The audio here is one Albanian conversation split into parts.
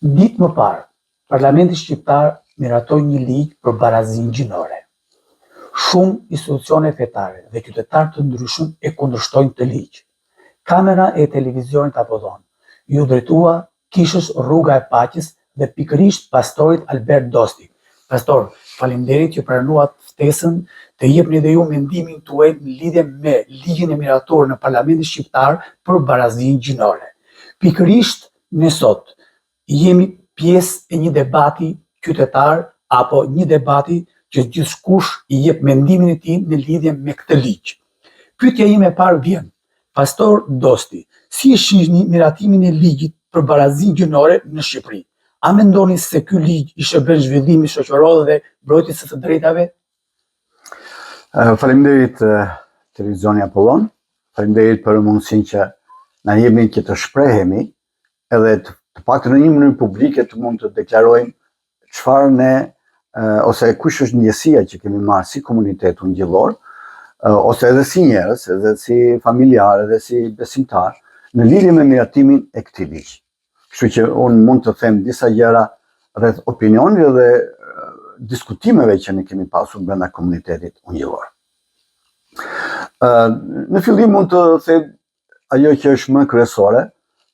Ditë më parë, Parlamenti Shqiptar miratoi një ligj për barazinë gjinore. Shumë institucione fetare dhe qytetarë të ndryshëm e kundërshtojnë këtë ligj. Kamera e televizionit apo dhonë, ju drejtua kishës Rruga e Paqes dhe pikërisht pastorit Albert Dosti. Pastor, faleminderit që pranuat ftesën të jepni dhe ju mendimin tuaj në lidhje me ligjin e miratuar në Parlamentin Shqiptar për barazinë gjinore. Pikërisht ne sot jemi pjesë e një debati qytetar apo një debati që gjithkush i jep mendimin e tij në lidhje me këtë ligj. Pyetja ime e parë vjen: Pastor Dosti, si e shihni miratimin e ligjit për barazinë gjinore në Shqipëri? A mendoni se ky ligj i shërben zhvillimit shoqëror dhe mbrojtjes së të drejtave? Faleminderit televizioni Apollon, faleminderit për mundësinë që na jepni që të shprehemi edhe të paktën në një mënyrë publike të mund të deklarojmë çfarë ne ose kush është ndjesia që kemi marrë si komunitet ungjillor, ose edhe si njerëz, edhe si familjar, edhe si besimtar, në lidhje me miratimin e këtij ligji. Kështu që unë mund të them disa gjëra rreth opinionit dhe diskutimeve që ne kemi pasur brenda komunitetit ungjillor. Në fillim mund të them ajo që është më kryesore,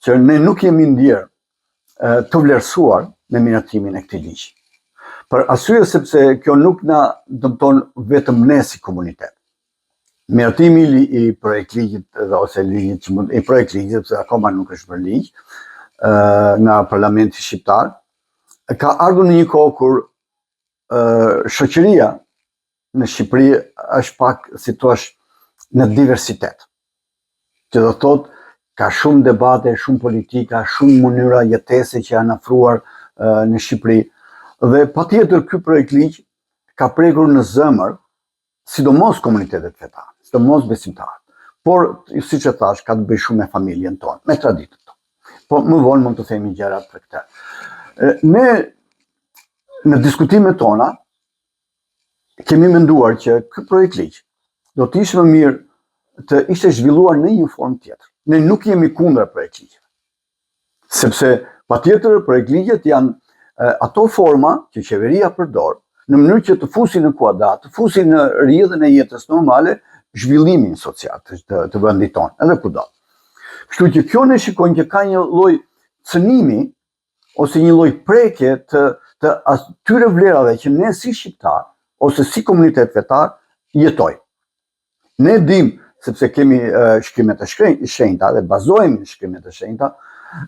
që ne nuk jemi ndjerë të vlerësuar me miratimin e këtij ligji. Për arsye sepse kjo nuk na dëmton vetëm ne si komunitet. Miratimi i projekt ligjit ose ligjit që mund i projekt ligjit, sepse akoma nuk është për ligj, nga Parlamenti Shqiptar, ka ardhur në një kohë kur shoqëria në Shqipëri është pak, si thua, në diversitet. Që do thotë ka shumë debate, shumë politika, shumë mënyra jetese që janë afruar në Shqipëri. Dhe patjetër ky projekt ligj ka prekur në zemër, sidomos komunitetet fetare, sidomos besimtarët. Por, siç e thash, ka të bëjë shumë me familjen tonë, me traditën tonë. Po më vonë mund të themi gjëra për këtë. Ne në diskutimet tona kemi menduar që ky projekt ligj do të ishte më mirë të ishte zhvilluar në një formë tjetër. Ne nuk jemi kundër projekt ligjeve. Sepse patjetër projekt ligjet janë ato forma që qeveria përdor në mënyrë që të fusin në kuadrat, të fusin në rrjedhën e jetës normale zhvillimin social të vendit tonë, edhe kudo. Kështu që kjo ne shikojmë që ka një lloj cënimi ose një lloj prekje të atyre vlerave që ne si shqiptar ose si komunitet fetar jetojmë. Ne dim, sepse kemi shkrimet e shenjta dhe bazohemi në shkrimet e shenjta,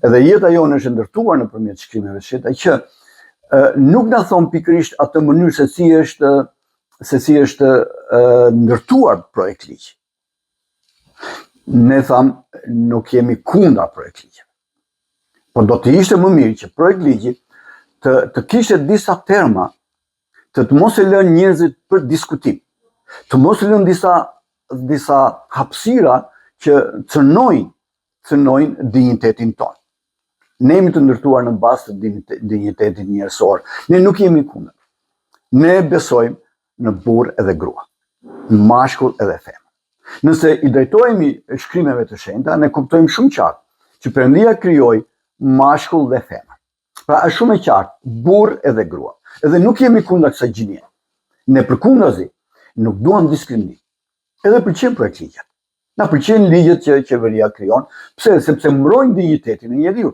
edhe jeta jonë është ndërtuar nëpërmjet shkrimeve të shenjta, që nuk na thon pikërisht atë mënyrë se si është ndërtuar projekt ligj. Ne tham nuk jemi kundër projekt ligjit. Por do të ishte më mirë që projekt ligji të kishte disa terma të mos e lënë njerëzit për diskutim, të mos e lënë disa hapësira që cënojnë dinjitetin tonë. Ne jemi të ndërtuar në bazë të dinjitetit njerëzor. Ne nuk jemi kundër. Ne besojmë në burr edhe grua, në mashkull edhe femër. Nëse i drejtohemi shkrimeve të shenjta, ne kuptojmë shumë qartë që Perëndia krijoi mashkull dhe femër. Pra është shumë e qartë, burr edhe grua. Edhe nuk jemi kundër kësaj gjinie. Ne përkundazi nuk duam diskriminim. Edhe pëlqejnë projekt ligjet. Na pëlqejnë ligjet që qeveria krijon, pse? Sepse mbrojnë dinjitetin e njeriu.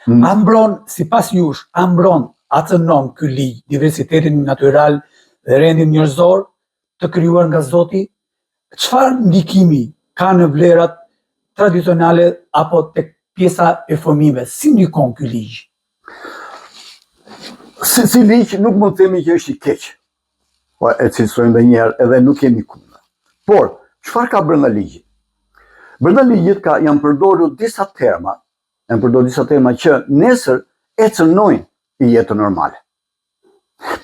A mbron, sipas jush, a mbron, a cënon ky ligj diversitetin natyral dhe rendin njerëzor të krijuar nga Zoti? Çfarë ndikimi ka në vlerat tradicionale apo tek pjesa e fëmijëve? Si ndikon ky ligj? Si ligj nuk mund të themi që është i keq. Po e cilësojmë edhe një herë, edhe nuk jemi kundër. Por, çfarë ka brenda ligjit? Brenda ligjit janë përdorur disa terma, që nesër e cënojnë jetën normale.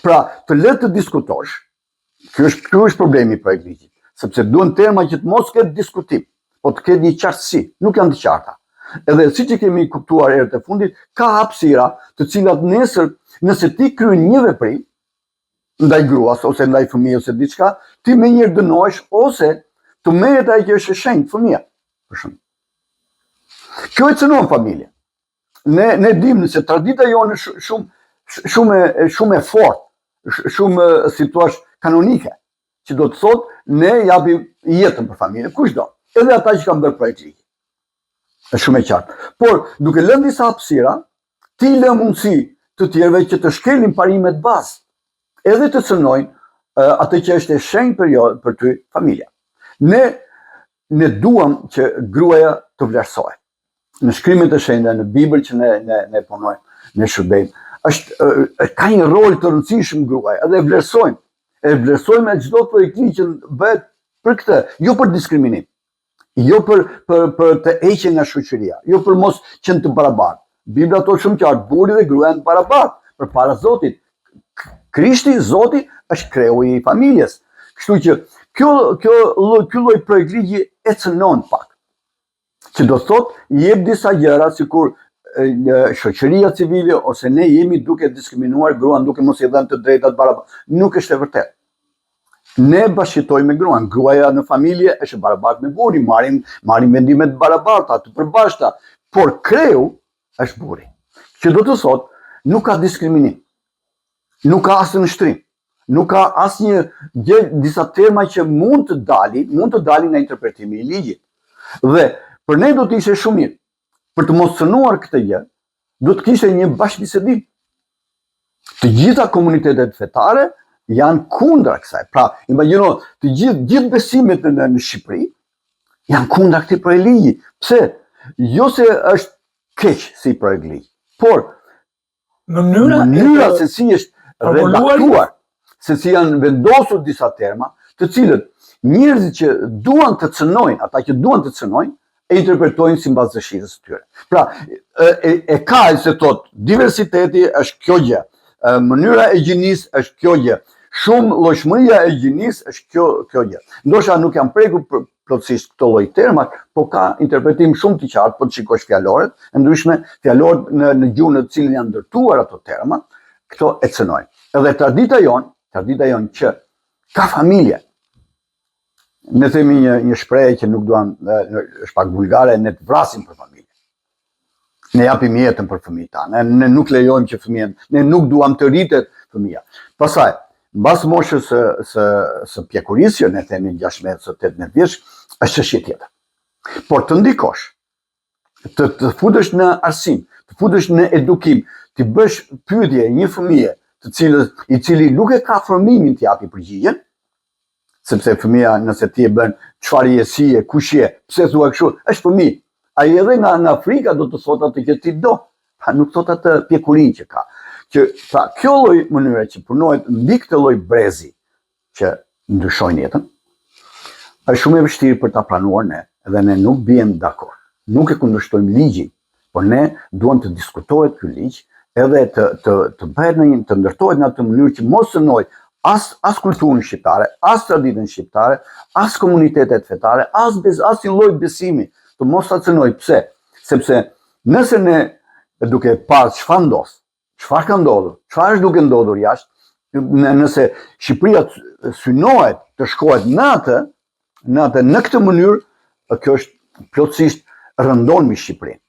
Pra, të lë të diskutosh, ky është problemi i projekt ligjit, sepse duhen terma që të mos ketë diskutim, po të ketë një qartësi, nuk janë të qarta. Edhe siç e kemi kuptuar herët e fundit, ka hapësira të cilat nesër, nëse ti kryen një veprim ndaj gruas ose ndaj fëmijës ose diçka, ti menjëherë dënohesh ose të merret ai që është e shenjtë fëmia, për shembull. Kjo e cënon familjen. ne dimë se tradita jonë është shumë e fortë, shumë si thua kanonike, që do të thotë ne japim jetën për familje, kushdo, edhe ata që kanë bërë projekt ligji. Është shumë e qartë. Por duke lënë disa hapësira, ti lë mundësi të tjerëve që të shkelin parimet bazë, edhe të cënojnë atë që është e shenjtë për ty familja. Ne duam që gruaja të vlerësohet. Në shkrimet e shenjta, në Bibël që ne punojmë, ne shërbejmë, ka një rol të rëndësishëm gruaja, edhe e vlerësojmë e çdo projekt që bëhet për këtë, jo për diskriminim, jo për të heqen nga shoqëria, jo për mos qenë të barabartë. Bibla thotë shumë qartë, burri dhe gruaja janë të barabartë përpara Zotit. Krishti, Zoti, është kreu i familjes. Kështu që ky lloj projekt ligji e cënon pak. Që do thotë jep disa gjëra sikur shoqëria civile ose ne jemi duke diskriminuar gruan, duke mos i dhënë të drejtat barabarta. Nuk është e vërtetë. Ne bashkëtojmë me gruan. Gruaja në familje është e barabartë me burrin, marrin vendime të barabarta, të përbashkëta, por kreu është burri. Që do të thotë nuk ka diskriminim. Nuk ka asnjë nështrim. Nuk ka asnjë gjë, disa terma që mund të dalin nga interpretimi i ligjit. Dhe për ne do të ishte shumë mirë. Për të mos cënuar këtë gjë, do të kishte një bashkëbisedim. Të gjitha komunitetet fetare janë kundra kësaj. Pra, imagjino, të gjithë besimet në Shqipëri janë kundra këtij projekt ligji. Pse? Jo se është keq si projekt ligj, por mënyra se si është redaktuar, se si janë vendosur disa terma, të cilët njerëzit që duan të cënojnë, ata që duan të cënojnë, e interpretojnë si mbas dëshirës së tyre. Pra, e ka se thotë, diversiteti është kjo gjë, mënyra e gjinisë është kjo gjë, shumë llojshmëria e gjinisë është kjo gjë. Ndoshta nuk janë prekur plotësisht këto lloj terma, po ka interpretim shumë të qartë, po të shikosh fjaloret, e ndryshme fjalorët në gjuhën në të cilën janë ndërtuar ato terma, këto e cënojnë. Edhe tradita jonë që ka familje. Ne themi një shprehje që nuk duam, është pak vulgare, ne të vrasim për familje. Ne japim jetën për fëmijët tanë, ne nuk lejojmë që ne nuk duam të rritet fëmija. Pastaj, mbas moshës së pjekurisë, ne themi 16-18 vjeç, është çështje tjetër. Por të ndikosh, të futesh në arsim, të futesh në edukim, të bësh pyetje një fëmije, i cili nuk e ka formimin të japi përgjigjen, sepse fëmija nëse ti e bën çfarë jesie, kush je, pse thua kështu, është fëmijë. Ai edhe nga frika do të thotë atë që ti do, nuk thotë atë pjekurinë që ka. Pra, kjo lloj mënyre që punohet mbi këtë lloj brezi që ndryshojnë jetën, është shumë e vështirë për ta pranuar ne, dhe ne nuk bien dakord. Nuk e kundërshtojmë ligjin, por ne duam të diskutohet ky ligj, edhe të bëhet të ndërtohet në atë mënyrë që mos cënoj as kulturën shqiptare, as traditën shqiptare, as komunitetet fetare, as një lloj besimi, të mos ta cënoj. Pse? Sepse nëse ne duke parë çfarë ka ndodhur, çfarë është duke ndodhur jashtë, nëse Shqipëria synohet të shkohet në këtë mënyrë, kjo është plotësisht rëndon mbi Shqipërinë,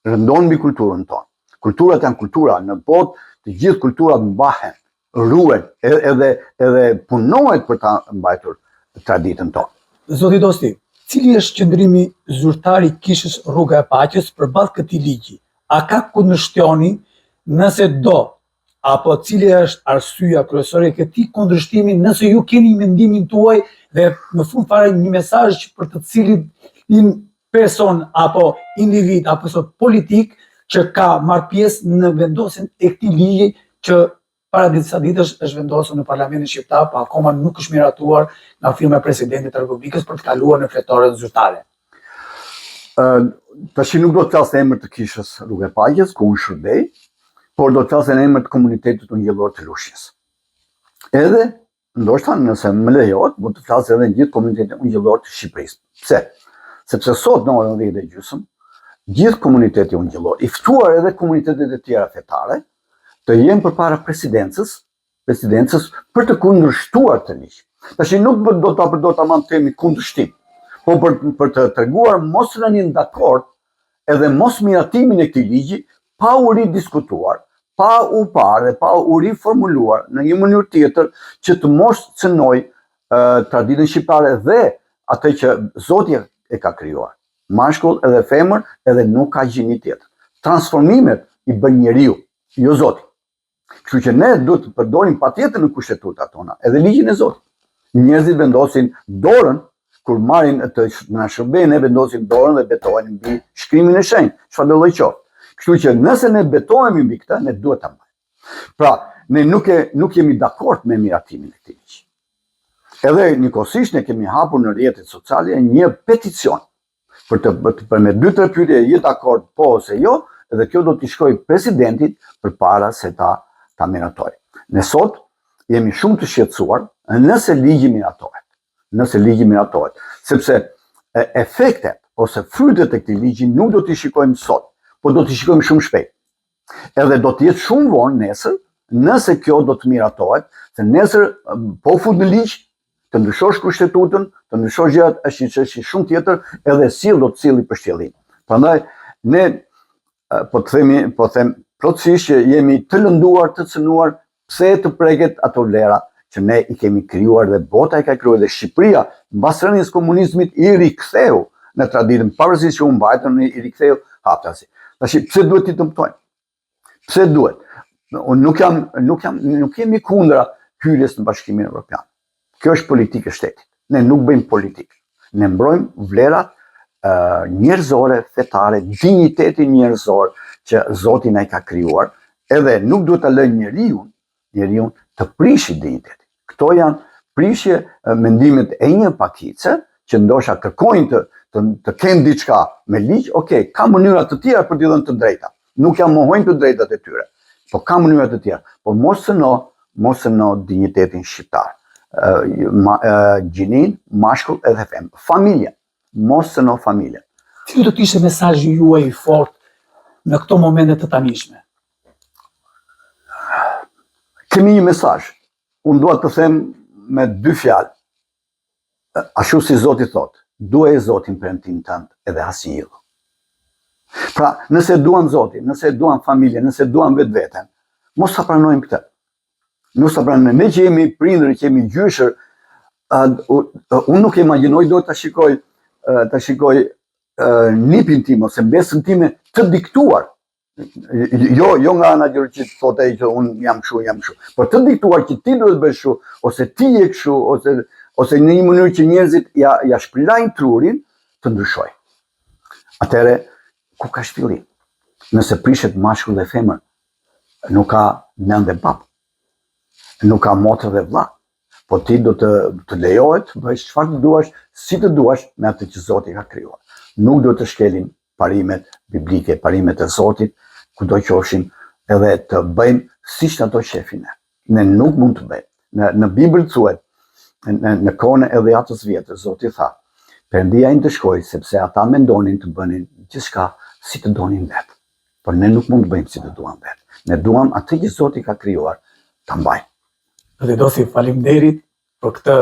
rëndon mbi kulturën tonë. Kulturat janë kultura, në botë të gjithë kulturat mbahen, ruhen, edhe punohet për ta mbajtur traditën tonë. Zoti Dosti, cili është qëndrimi zyrtar i kishës Rruga e Paqes përballë këtij ligji? A ka kundërshtjoni? Nëse do, apo cili është arsyeja kryesore e këtij kundërshtimi, nëse ju keni mendimin tuaj dhe në fund fare një mesazh për të cilin person apo individ apo politik që ka marrë pjesë në vendosjen e këtij ligji që para disa ditësh është vendosur në Parlamentin Shqiptar, pa akoma nuk është miratuar nga firma e Presidentit të Republikës për të kaluar në fletoren zyrtare. Tash nuk do të flas në emër të kishës Rruga e Paqes, ku unë shërbej, por do të flas në emër të komunitetit ungjillor të Lushnjës. Edhe, ndoshta nëse më lejohet, do të flas edhe në gjithë komunitetin ungjillor të Shqipërisë. Pse? Sepse sot në orën 10:30, gjithë komuniteti ungjillor, i ftuar edhe komunitetet e tjera fetare, të jenë përpara presidencës për të kundërshtuar të ligj. Tash nuk do ta përdor tamam termin kundërshtim, po për të treguar mos rënien dakord edhe mos miratimin e këtij ligji pa u ridiskutuar, pa u parë dhe pa u riformuluar në një mënyrë tjetër që të mos cënoj traditën shqiptare dhe atë që Zoti e ka krijuar. Mashkull edhe femër edhe nuk ka gjë tjetër. Transformimet i bën njeriu, jo Zoti. Kështu që ne duhet të përdorim patjetër në kushtetutat tona, edhe ligjin e Zotit. Njerëzit vendosin dorën kur marrin të na shërbejnë, ne vendosim dorën dhe betohen mbi shkrimin e shenjtë, çfarë do lloj qoftë. Kështu që nëse ne betohemi mbi këtë, ne duhet ta mbajmë. Pra, ne nuk jemi dakord me miratimin e këtij ligji. Edhe njëkohësisht ne kemi hapur në rrjetet sociale një peticion për me 2-3 pyetje je dakord po ose jo, dhe kjo do t'i shkojë presidentit përpara se ta miratojë. Ne sot jemi shumë të shqetësuar nëse ligji miratohet. Sepse efektet ose frytet e këtij ligji nuk do t'i shikojmë sot, por do t'i shikojmë shumë shpejt. Edhe do të jetë shumë vonë nesër nëse kjo do të miratohet, se nesër po fut në ligj të ndryshosh kushtetutën, të ndryshosh gjërat, është një çështje shumë tjetër, edhe do të silli përshtylllim. Prandaj ne po them plotësisht që jemi të lënduar, të cënuar, pse të preket ato vlera që ne i kemi krijuar dhe bota i ka krijuar dhe Shqipëria mbas rënies komunizmit i riktheu në traditën, pavarësisht që u mbajtën i riktheu haptasi. Tash pse duhet t'i dëmtojmë? Pse duhet? Nuk jemi kundra hyrjes në Bashkimin Evropian. Kjo është politikë e shtetit. Ne nuk bëjmë politikë. Ne mbrojmë vlerat njerëzore, fetare, dinjitetin njerëzor që Zoti na i ka krijuar, edhe nuk duhet ta lënë njeriu të prishë dinjitetin. Këto janë prishje mendimet e një pakice që ndoshta kërkojnë të kenë diçka me ligj, okay, ka mënyra të tjera për t'i dhënë të drejta. Nuk ja mohojnë të drejtat e tyre, po ka mënyra të tjera. Po mos sëno dinjitetin shqiptar. Gjinin, mashkull edhe femër. Familja, mos sëno familja. Cili do të ishte mesazhi juaj i fortë në këto momente të tanishme? Kemi një mesazh. Unë dua të them me 2 fjalë. Ashtu si Zoti thotë, duaj Zotin Perëndin tënd edhe asnjë. Pra, nëse duan Zotin, nëse duan familjen, nëse duan vetveten, mos ta pranojmë këtë. Ne që jemi prindër, që jemi gjyshër, unë nuk imagjinoj do ta shikoj nipin tim ose mbesën time të diktuar. Jo nga ana që thotë ai që unë jam kështu, por të diktuar që ti duhet bësh kështu, ose ti je kështu, ose në një mënyrë që njerëzit ja shpërlajnë trurin të ndryshojnë. Atëherë, ku ka shpillim? Nëse prishet mashkull dhe femër, nuk ka nën dhe bab. Nuk ka motër dhe vlla, po ti do të lejohet të bësh çfarë të duash, si të duash me atë që Zoti ka krijuar. Nuk do të shkelim parimet biblike, parimet e Zotit, kudo qofshin, edhe të bëjmë siç ato shefin ne. Ne nuk mund të bëjmë. Në Bibël thuhet, në kohën e Dhjetës vjetër, Zoti tha, Perëndia i ndëshkoi sepse ata mendonin të bënin gjithçka si të donin vetë. Por ne nuk mund të bëjmë si të duam vetë. Ne duam atë që Zoti ka krijuar ta mbajmë. Dosi, faleminderit për këtë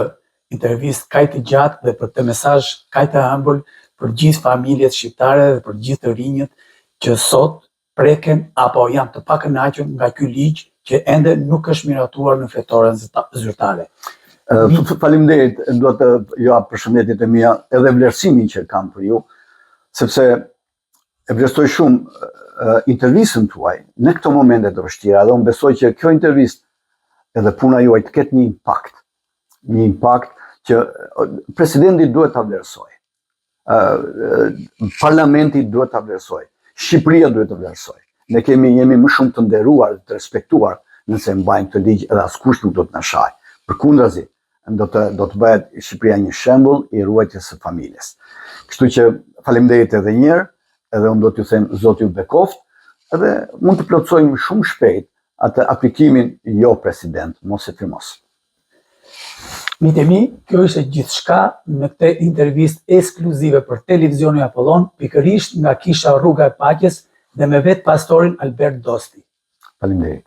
intervistë kaq të gjatë dhe për këtë mesazh kaq të ëmbël për gjithë familjet shqiptare dhe për gjithë të rinjët që sot preken apo janë të pakënaqur nga ky ligj që ende nuk është miratuar në fletoren zyrtare. Faleminderit, dua të ja përshëndetjet e mia edhe vlerësimin që kam për ju, sepse e vlerësoj shumë intervistën tuaj në këto momente të vështira dhe unë besoj që kjo intervistë edhe puna juaj të ketë një impakt që presidenti duhet ta vlerësojë. Parlamenti duhet ta vlerësojë. Shqipëria duhet ta vlerësojë. Ne jemi më shumë të nderuar, të respektuar nëse mbajmë këtë ligj edhe askush nuk do të na shajë. Përkundrazi, do të bëhet Shqipëria një shembull i ruajtjes së familjes. Kështu që faleminderit edhe një herë, edhe unë do t'ju them Zoti ju bekoft, edhe mund të plotësojmë shumë shpejt atë aplikimin jo president, mos e firmos. Mitë e mi, kjo është gjithçka në këtë intervistë ekskluzive për televizionin Apollon, pikërisht nga Kisha Rruga e Paqes dhe me vetë pastorin Albert Dosti. Faleminderit.